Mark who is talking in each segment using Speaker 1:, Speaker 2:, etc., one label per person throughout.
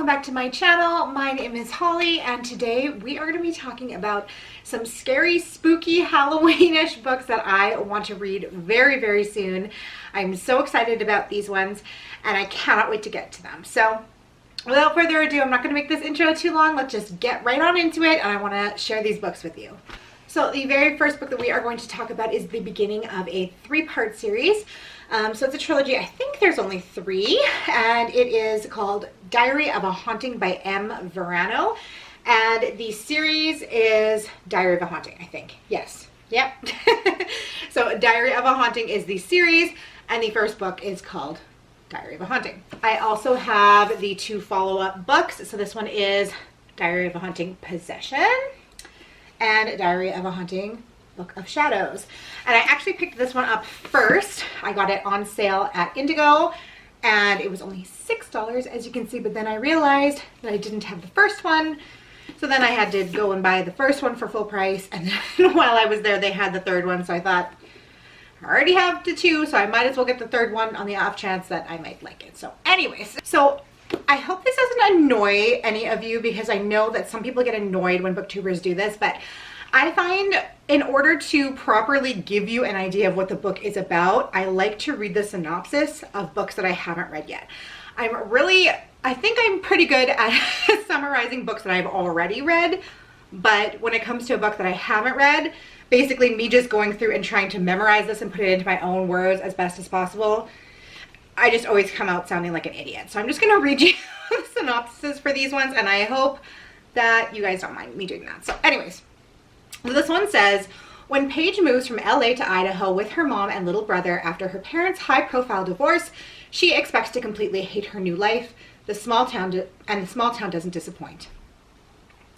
Speaker 1: back to my channel. My name is Holly, and today we are going to be talking about some scary, spooky, Halloweenish books that I want to read very, very soon. I'm so excited about these ones, and I cannot wait to get to them. So without further ado, I'm not going to make this intro too long. Let's just get right on into it, and I want to share these books with you. So the very first book that we are going to talk about is the beginning of a three-part series. So it's a trilogy. I think there's only 3, and it is called Diary of a Haunting by M. Verano, and the series is Diary of a Haunting, I think. Yes. Yep. So Diary of a Haunting is the series, and the first book is called Diary of a Haunting. I also have the 2 follow-up books. So this one is Diary of a Haunting Possession and Diary of a Haunting Book of Shadows. And I actually picked this one up first. I got it on sale at Indigo, and it was only $6, as you can see, but then I realized that I didn't have the first one. So then I had to go and buy the first one for full price, and then while I was there, they had the third one, so I thought, I already have the 2, so I might as well get the third one on the off chance that I might like it. So anyways, so I hope this doesn't annoy any of you, because I know that some people get annoyed when booktubers do this, but I find in order to properly give you an idea of what the book is about, I like to read the synopsis of books that I haven't read yet. I think I'm pretty good at summarizing books that I've already read, but when it comes to a book that I haven't read, basically me just going through and trying to memorize this and put it into my own words as best as possible, I just always come out sounding like an idiot. So I'm just going to read you the synopsis for these ones, and I hope that you guys don't mind me doing that. So anyways, this one says, when Paige moves from LA to Idaho with her mom and little brother after her parents' high-profile divorce, she expects to completely hate her new life. The small town doesn't disappoint.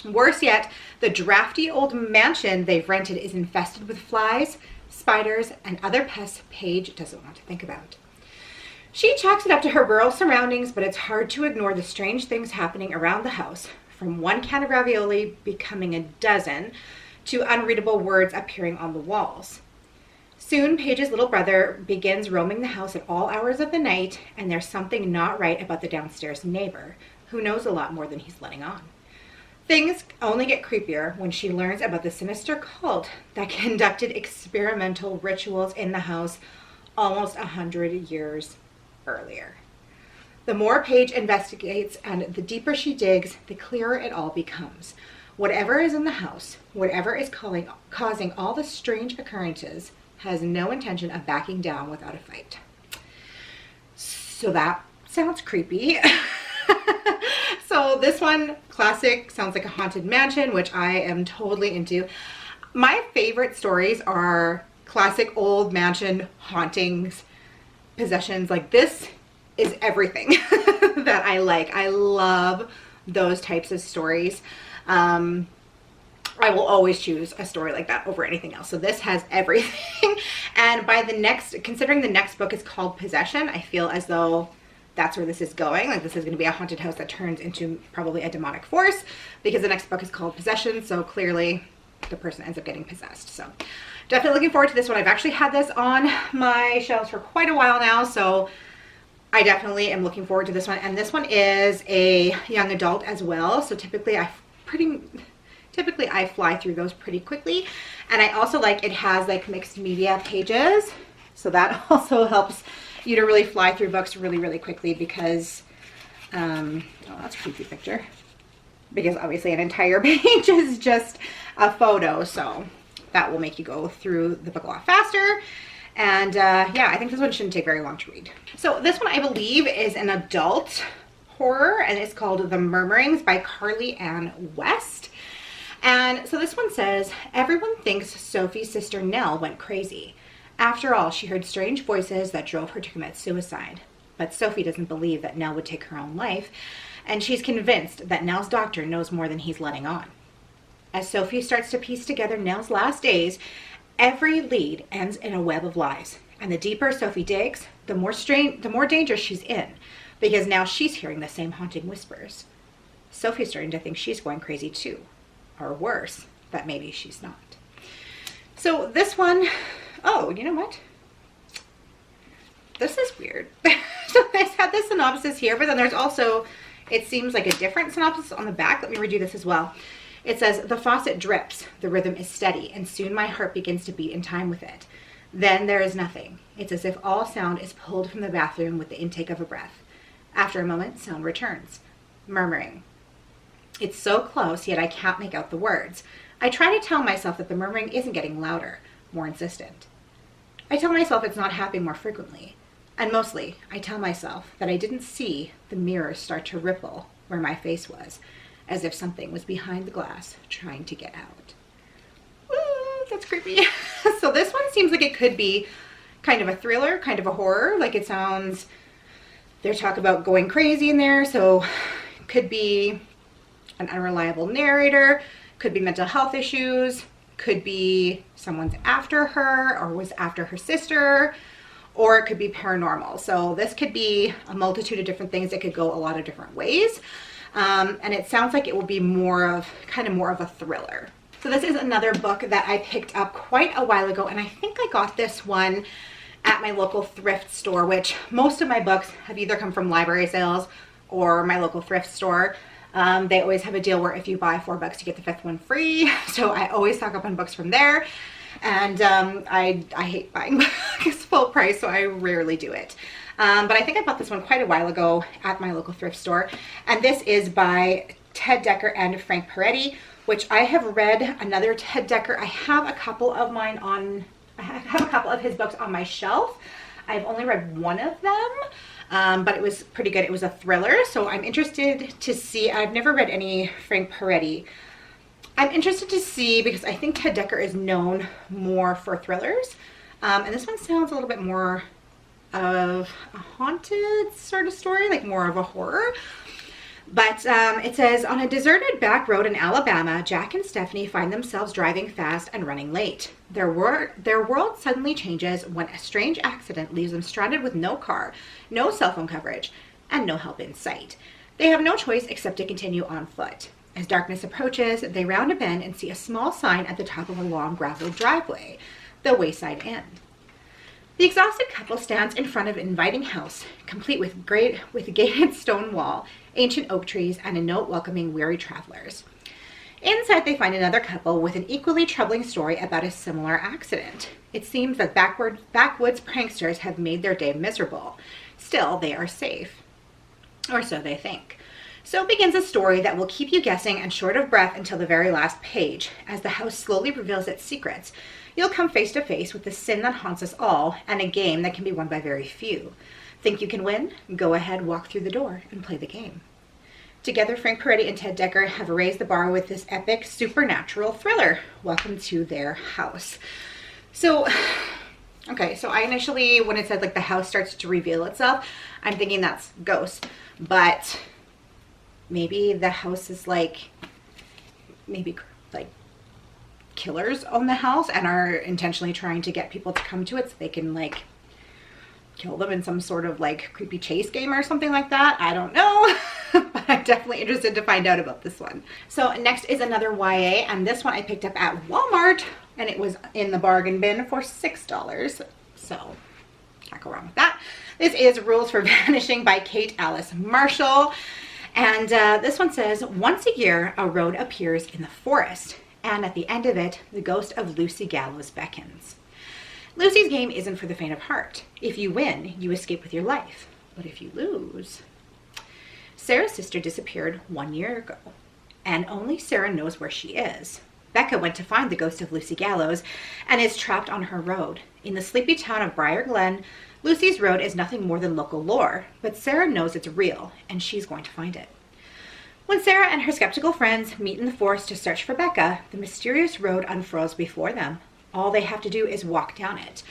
Speaker 1: Worse yet, the drafty old mansion they've rented is infested with flies, spiders, and other pests Paige doesn't want to think about. She chalks it up to her rural surroundings, but it's hard to ignore the strange things happening around the house, from one can of ravioli becoming a dozen, to unreadable words appearing on the walls. Soon, Paige's little brother begins roaming the house at all hours of the night, and there's something not right about the downstairs neighbor, who knows a lot more than he's letting on. Things only get creepier when she learns about the sinister cult that conducted experimental rituals in the house almost 100 years earlier. The more Paige investigates and the deeper she digs, the clearer it all becomes. Whatever is in the house, whatever is causing all the strange occurrences, has no intention of backing down without a fight. So that sounds creepy. So this one, classic, sounds like a haunted mansion, which I am totally into. My favorite stories are classic old mansion hauntings, possessions. Like, this is everything that I like. I love those types of stories. I will always choose a story like that over anything else. So this has everything. And considering the next book is called Possession, I feel as though that's where this is going. Like, this is going to be a haunted house that turns into probably a demonic force, because the next book is called Possession. So clearly the person ends up getting possessed. So definitely looking forward to this one. I've actually had this on my shelves for quite a while now, so I definitely am looking forward to this one. And this one is a young adult as well. So typically I fly through those pretty quickly. And I also like it has like mixed media pages. So that also helps you to really fly through books really, really quickly, because, oh, that's a creepy picture. Because obviously an entire page is just a photo. So that will make you go through the book a lot faster. And yeah, I think this one shouldn't take very long to read. So this one, I believe, is an adult horror, and it's called The Murmurings by Carly Ann West. And so this one says, everyone thinks Sophie's sister Nell went crazy. After all, she heard strange voices that drove her to commit suicide. But Sophie doesn't believe that Nell would take her own life, and she's convinced that Nell's doctor knows more than he's letting on. As Sophie starts to piece together Nell's last days, every lead ends in a web of lies. And the deeper Sophie digs, the more danger she's in, because now she's hearing the same haunting whispers. Sophie's starting to think she's going crazy too. Or worse, that maybe she's not. So this one, oh, you know what? This is weird. So I had the synopsis here, but then there's also It seems like a different synopsis on the back. Let me read you this as well. It says, the faucet drips, the rhythm is steady, and soon my heart begins to beat in time with it. Then there is nothing. It's as if all sound is pulled from the bathroom with the intake of a breath. After a moment, sound returns. Murmuring. It's so close, yet I can't make out the words. I try to tell myself that the murmuring isn't getting louder, more insistent. I tell myself it's not happening more frequently. And mostly, I tell myself that I didn't see the mirror start to ripple where my face was, as if something was behind the glass trying to get out. Ooh, that's creepy. So this one seems like it could be kind of a thriller, kind of a horror. Like it sounds, they talk about going crazy in there. So it could be an unreliable narrator, could be mental health issues, could be someone's after her or was after her sister, or it could be paranormal. So this could be a multitude of different things. It could go a lot of different ways. And it sounds like it will be more of a thriller. So this is another book that I picked up quite a while ago, and I think I got this one at my local thrift store, which most of my books have either come from library sales or my local thrift store. They always have a deal where if you buy $4 you get the 5th one free. So I always stock up on books from there. And I hate buying books full price, so I rarely do it. But I think I bought this one quite a while ago at my local thrift store. And this is by Ted Dekker and Frank Peretti, which I have read another Ted Dekker. I have a couple of his books on my shelf. I've only read one of them, but it was pretty good. It was a thriller, so I'm interested to see. I've never read any Frank Peretti. I'm interested to see because I think Ted Dekker is known more for thrillers. And this one sounds a little bit more of a haunted sort of story, like more of a horror. But it says, on a deserted back road in Alabama, Jack and Stephanie find themselves driving fast and running late. Their world suddenly changes when a strange accident leaves them stranded with no car, no cell phone coverage, and no help in sight. They have no choice except to continue on foot. As darkness approaches, they round a bend and see a small sign at the top of a long gravel driveway, the Wayside Inn. The exhausted couple stands in front of an inviting house, complete with a gated stone wall, ancient oak trees, and a note welcoming weary travelers. Inside, they find another couple with an equally troubling story about a similar accident. It seems that backwoods pranksters have made their day miserable. Still, they are safe. Or so they think. So begins a story that will keep you guessing and short of breath until the very last page. As the house slowly reveals its secrets, you'll come face to face with the sin that haunts us all and a game that can be won by very few. Think you can win? Go ahead, walk through the door, and play the game. Together, Frank Peretti and Ted Dekker have raised the bar with this epic supernatural thriller. Welcome to their house. So, okay, so I initially, when it said like the house starts to reveal itself, I'm thinking that's ghosts. But maybe the house is like, maybe like killers own the house and are intentionally trying to get people to come to it so they can like kill them in some sort of like creepy chase game or something like that. I don't know, but I'm definitely interested to find out about this one. So next is another YA, and this one I picked up at Walmart and it was in the bargain bin for $6. So can't go wrong with that. This is Rules for Vanishing by Kate Alice Marshall. And this one says, once a year, a road appears in the forest, and at the end of it, the ghost of Lucy Gallows beckons. Lucy's game isn't for the faint of heart. If you win, you escape with your life. But if you lose... Sarah's sister disappeared 1 year ago, and only Sarah knows where she is. Becca went to find the ghost of Lucy Gallows and is trapped on her road. In the sleepy town of Briar Glen, Lucy's road is nothing more than local lore, but Sarah knows it's real, and she's going to find it. When Sarah and her skeptical friends meet in the forest to search for Becca, the mysterious road unfurls before them. All they have to do is walk down it.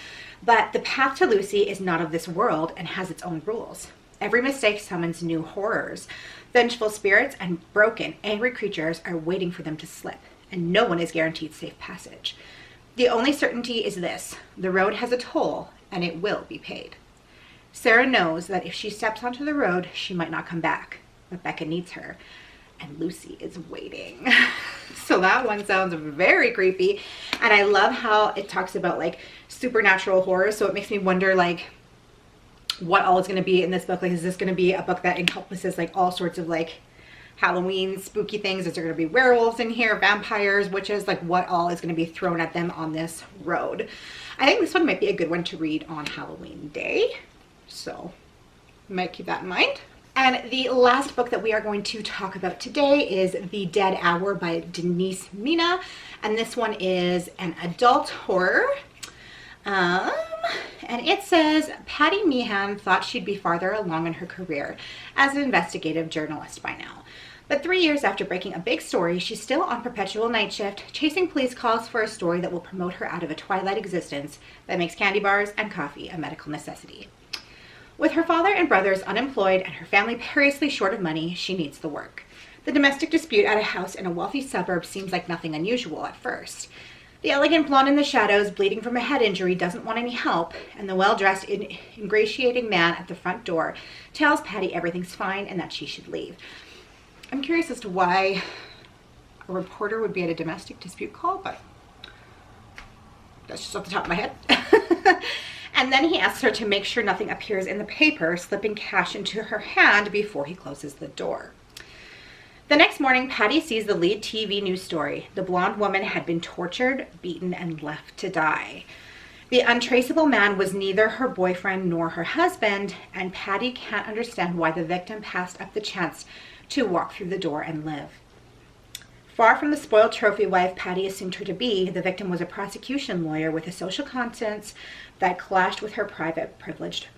Speaker 1: But the path to Lucy is not of this world and has its own rules. Every mistake summons new horrors. Vengeful spirits and broken, angry creatures are waiting for them to slip, and no one is guaranteed safe passage. The only certainty is this: the road has a toll, and it will be paid. Sarah knows that if she steps onto the road, she might not come back, but Becca needs her, and Lucy is waiting. So that one sounds very creepy, and I love how it talks about like supernatural horror, so it makes me wonder like what all is going to be in this book. Like, is this going to be a book that encompasses like all sorts of like Halloween spooky things? Is there going to be werewolves in here, vampires, witches? Like, what all is going to be thrown at them on this road? I think this one might be a good one to read on Halloween Day, so you might keep that in mind. And the last book that we are going to talk about today is The Dead Hour by Denise Mina, and this one is an adult horror. And it says, Patty Meehan thought she'd be farther along in her career as an investigative journalist by now. But 3 years after breaking a big story, she's still on perpetual night shift, chasing police calls for a story that will promote her out of a twilight existence that makes candy bars and coffee a medical necessity. With her father and brothers unemployed and her family perilously short of money, she needs the work. The domestic dispute at a house in a wealthy suburb seems like nothing unusual at first. The elegant blonde in the shadows, bleeding from a head injury, doesn't want any help, and the well-dressed, ingratiating man at the front door tells Patty everything's fine and that she should leave. I'm curious as to why a reporter would be at a domestic dispute call, but that's just off the top of my head. And then he asks her to make sure nothing appears in the paper, slipping cash into her hand before he closes the door. The next morning, Patty sees the lead TV news story. The blonde woman had been tortured, beaten, and left to die. The untraceable man was neither her boyfriend nor her husband, and Patty can't understand why the victim passed up the chance to walk through the door and live. Far from the spoiled trophy wife Patty assumed her to be, the victim was a prosecution lawyer with a social conscience that clashed with her private, privileged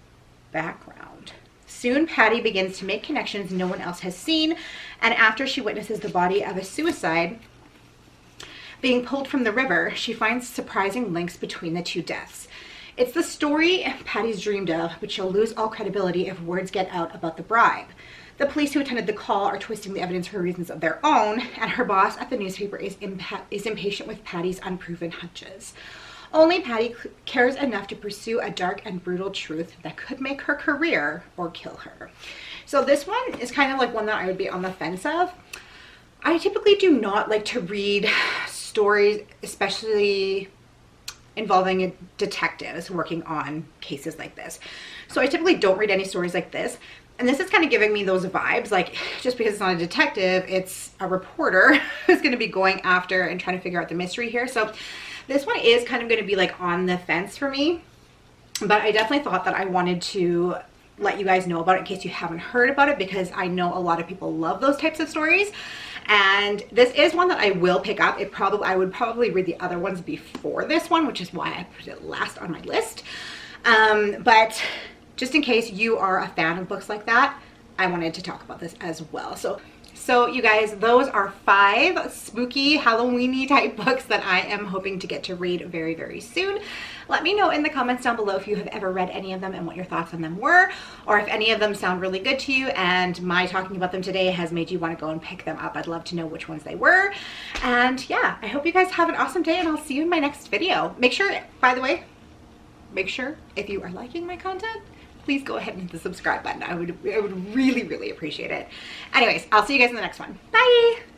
Speaker 1: background. Soon, Patty begins to make connections no one else has seen, and after she witnesses the body of a suicide being pulled from the river, she finds surprising links between the two deaths. It's the story Patty's dreamed of, but she'll lose all credibility if words get out about the bribe. The police who attended the call are twisting the evidence for reasons of their own, and her boss at the newspaper is impatient with Patty's unproven hunches. Only Patty cares enough to pursue a dark and brutal truth that could make her career or kill her. So this one is kind of like one that I would be on the fence of. I typically do not like to read stories, especially involving detectives working on cases like this. So I typically don't read any stories like this. And this is kind of giving me those vibes, like just because it's not a detective, it's a reporter who's going to be going after and trying to figure out the mystery here. So this one is kind of going to be like on the fence for me, but I definitely thought that I wanted to let you guys know about it in case you haven't heard about it, because I know a lot of people love those types of stories. And this is one that I will pick up. I would probably read the other ones before this one, which is why I put it last on my list. But just in case you are a fan of books like that, I wanted to talk about this as well. So you guys, those are 5 spooky Halloween-y type books that I am hoping to get to read very, very soon. Let me know in the comments down below if you have ever read any of them and what your thoughts on them were, or if any of them sound really good to you and my talking about them today has made you want to go and pick them up. I'd love to know which ones they were. And yeah, I hope you guys have an awesome day, and I'll see you in my next video. Make sure, by the way, if you are liking my content, please go ahead and hit the subscribe button. I would really, really appreciate it. Anyways, I'll see you guys in the next one. Bye!